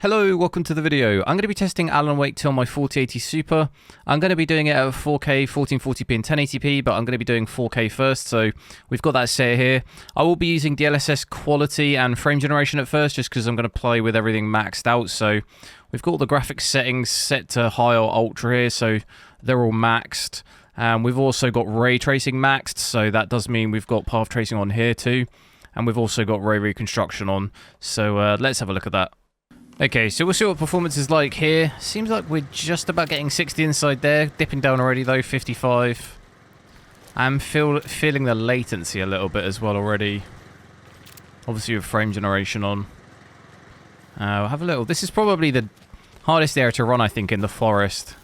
Hello, welcome to the video. I'm going to be testing Alan Wake 2 on my 4080 Super. I'm going to be doing it at 4K, 1440p and 1080p, but I'm going to be doing 4K first, so we've got that set here. I will be using DLSS quality and frame generation at first, just because I'm going to play with everything maxed out. So we've got all the graphics settings set to high or ultra here, so they're all maxed. We've also got ray tracing maxed, so that does mean we've got path tracing on here too. And we've also got ray reconstruction on, so let's have a look at that. Okay, so we'll see what performance is like here. Seems like we're just about getting 60 inside there. Dipping down already though, 55. I'm feeling the latency a little bit as well already. Obviously with frame generation on. We'll have a little... This is probably the hardest area to run, I think, in the forest.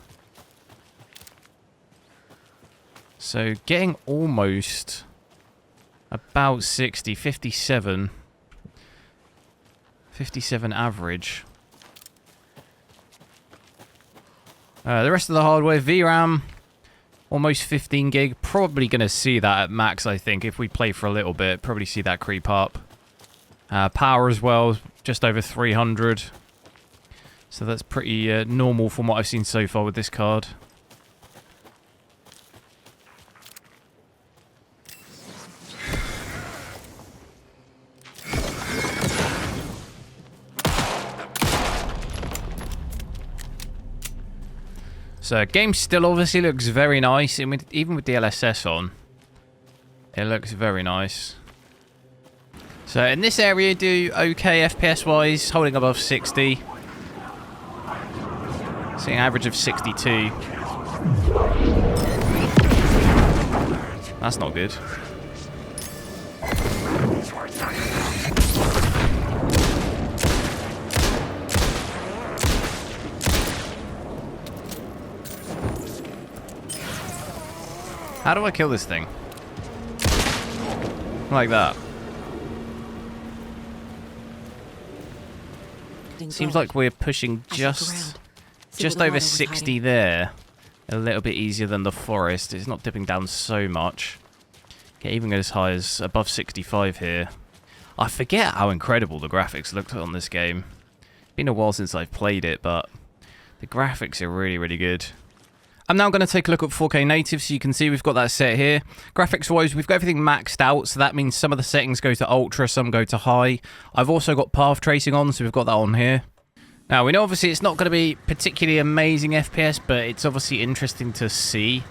So getting almost about 60, 57. 57 average. The rest of the hardware, VRAM, almost 15 gig. Probably going to see that at max, I think, if we play for a little bit. Probably see that creep up. Power as well, just over 300. So that's pretty normal from what I've seen so far with this card. So, game still obviously looks very nice, and even with DLSS on, it looks very nice. So, in this area, do okay FPS-wise, holding above 60. Seeing an average of 62. That's not good. How do I kill this thing? Like that. Seems like we're pushing just over 60 there. A little bit easier than the forest. It's not dipping down so much. Can even go as high as above 65 here. I forget how incredible the graphics look on this game. It's been a while since I've played it, but the graphics are really, really good. I'm now going to take a look at 4K native, so you can see we've got that set here. Graphics-wise, we've got everything maxed out, so that means some of the settings go to ultra, some go to high. I've also got path tracing on, so we've got that on here. Now, we know obviously it's not going to be particularly amazing FPS, but it's obviously interesting to see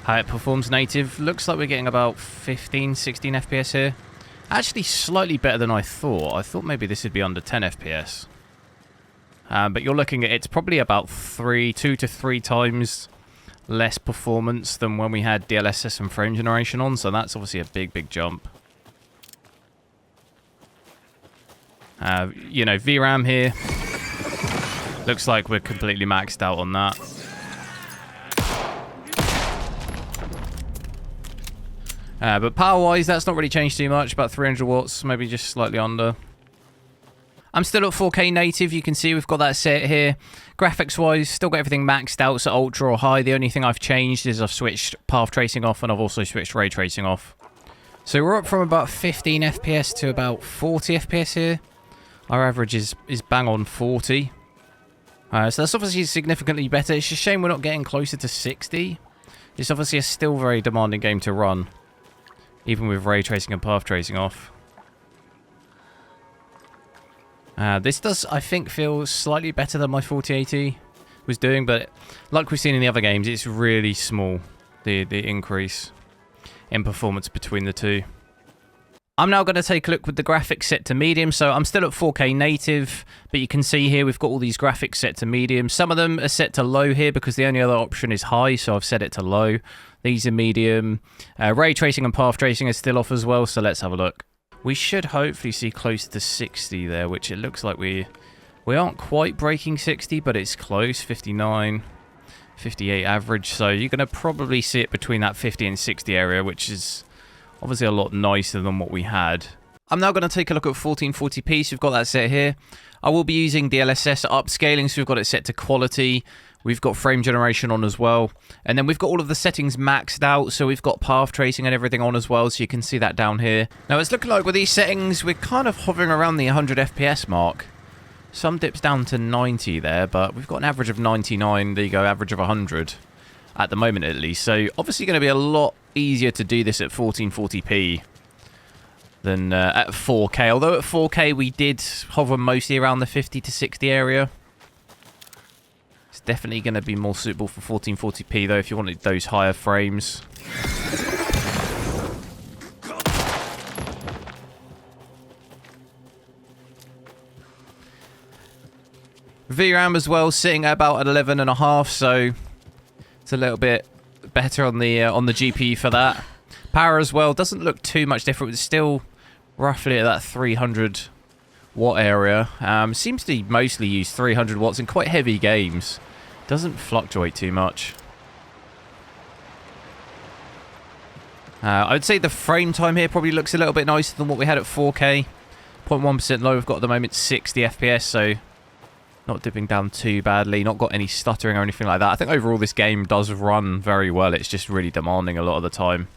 how it performs native. Looks like we're getting about 15, 16 FPS here. Actually, slightly better than I thought. I thought maybe this would be under 10 FPS. But you're looking at it's probably about 2 to 3 times less performance than when we had DLSS and frame generation on, so that's obviously a big jump. You know, VRAM here looks like we're completely maxed out on that. But power wise, that's not really changed too much, about 300 watts, maybe just slightly under. I'm still at 4K native, you can see we've got that set here. Graphics-wise, still got everything maxed out, so ultra or high. The only thing I've changed is I've switched path tracing off, and I've also switched ray tracing off. So we're up from about 15 FPS to about 40 FPS here. Our average is bang on 40. So that's obviously significantly better. It's a shame we're not getting closer to 60. It's obviously a still very demanding game to run, even with ray tracing and path tracing off. This does, I think, feel slightly better than my 4080 was doing, but like we've seen in the other games, it's really small, the increase in performance between the two. I'm now going to take a look with the graphics set to medium, so I'm still at 4K native, but you can see here we've got all these graphics set to medium. Some of them are set to low here because the only other option is high, so I've set it to low. These are medium. Ray tracing and path tracing are still off as well, so let's have a look. We should hopefully see close to 60 there, which it looks like we aren't quite breaking 60, but it's close, 59, 58 average. So you're going to probably see it between that 50 and 60 area, which is obviously a lot nicer than what we had. I'm now going to take a look at 1440p, so we've got that set here. I will be using DLSS upscaling, so we've got it set to quality. We've got frame generation on as well. And then we've got all of the settings maxed out. So we've got path tracing and everything on as well. So you can see that down here. Now it's looking like with these settings, we're kind of hovering around the 100 FPS mark. Some dips down to 90 there, but we've got an average of 99. There you go, average of 100 at the moment at least. So obviously going to be a lot easier to do this at 1440p than at 4K. Although at 4K we did hover mostly around the 50 to 60 area. It's definitely going to be more suitable for 1440p though if you wanted those higher frames. VRAM as well, sitting at about 11.5, so it's a little bit better on the GPU for that. Power as well doesn't look too much different. It's still roughly at that 300 watt area. Seems to mostly use 300 watts in quite heavy games. Doesn't fluctuate too much. I would say the frame time here probably looks a little bit nicer than what we had at 4K. 0.1% low. We've got at the moment 60 FPS, so not dipping down too badly, not got any stuttering or anything like that. I think overall this game does run very well. It's just really demanding a lot of the time.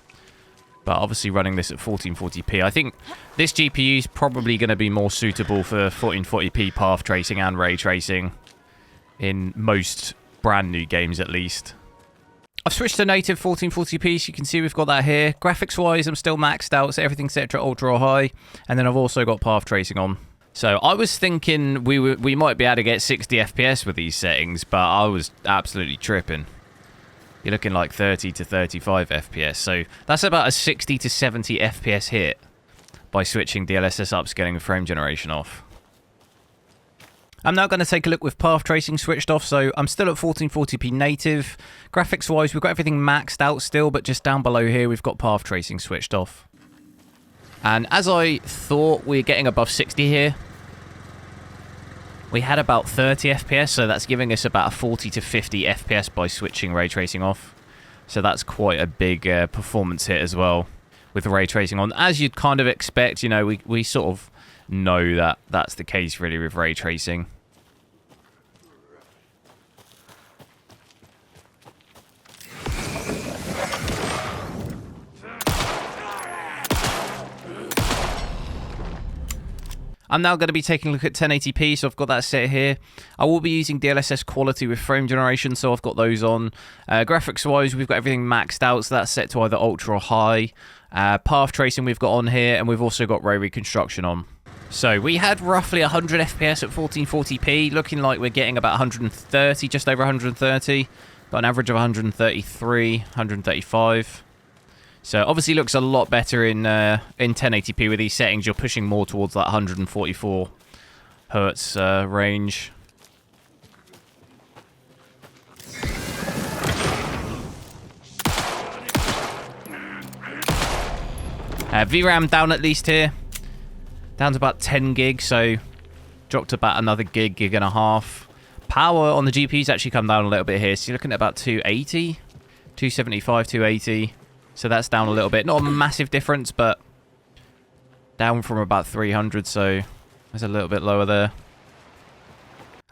But obviously running this at 1440p, I think this GPU is probably going to be more suitable for 1440p path tracing and ray tracing in most brand new games at least. I've switched to native 1440p, so you can see we've got that here. Graphics wise, I'm still maxed out, so everything's set to ultra or high. And then I've also got path tracing on. So I was thinking we might be able to get 60 FPS with these settings, but I was absolutely tripping. You're looking like 30 to 35 FPS. So that's about a 60 to 70 FPS hit by switching DLSS upscaling and frame generation off. I'm now going to take a look with path tracing switched off. So I'm still at 1440p native. Graphics wise, we've got everything maxed out still, but just down below here, we've got path tracing switched off. And as I thought, we're getting above 60 here. We had about 30 FPS, so that's giving us about a 40 to 50 FPS by switching ray tracing off. So that's quite a big performance hit as well with the ray tracing on. As you'd kind of expect, you know, we sort of know that that's the case really with ray tracing. I'm now going to be taking a look at 1080p, so I've got that set here. I will be using DLSS quality with frame generation, so I've got those on. Graphics-wise, we've got everything maxed out, so that's set to either ultra or high. Path tracing we've got on here, and we've also got ray reconstruction on. So we had roughly 100 FPS at 1440p, looking like we're getting about 130, just over 130. Got an average of 133, 135. So obviously looks a lot better in 1080p with these settings. You're pushing more towards that 144 hertz range. VRAM down at least here. Down to about 10 gig, so dropped about another gig and a half. Power on the GPU's actually come down a little bit here. So you're looking at about 280, 275, 280. So that's down a little bit. Not a massive difference, but down from about 300, so there's a little bit lower there.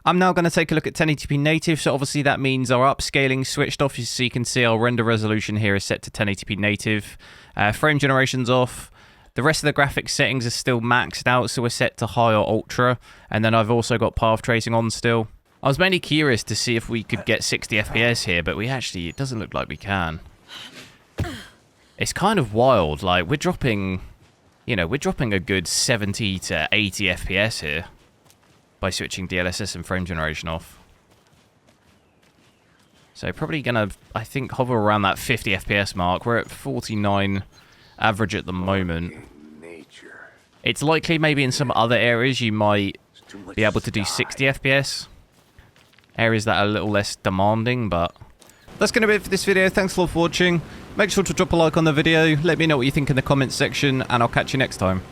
I'm now going to take a look at 1080p native, so obviously that means our upscaling switched off, so you can see our render resolution here is set to 1080p native. Frame generation's off. The rest of the graphics settings are still maxed out, so we're set to high or ultra. And then I've also got path tracing on still. I was mainly curious to see if we could get 60 FPS here, but it doesn't look like we can. It's kind of wild, like we're dropping a good 70 to 80 FPS here by switching DLSS and frame generation off. So probably gonna, I think, hover around that 50 FPS mark. We're at 49 average at the moment. It's likely maybe in some other areas you might be able to do 60 FPS. Areas that are a little less demanding, but that's going to be it for this video. Thanks a lot for watching. Make sure to drop a like on the video. Let me know what you think in the comments section, and I'll catch you next time.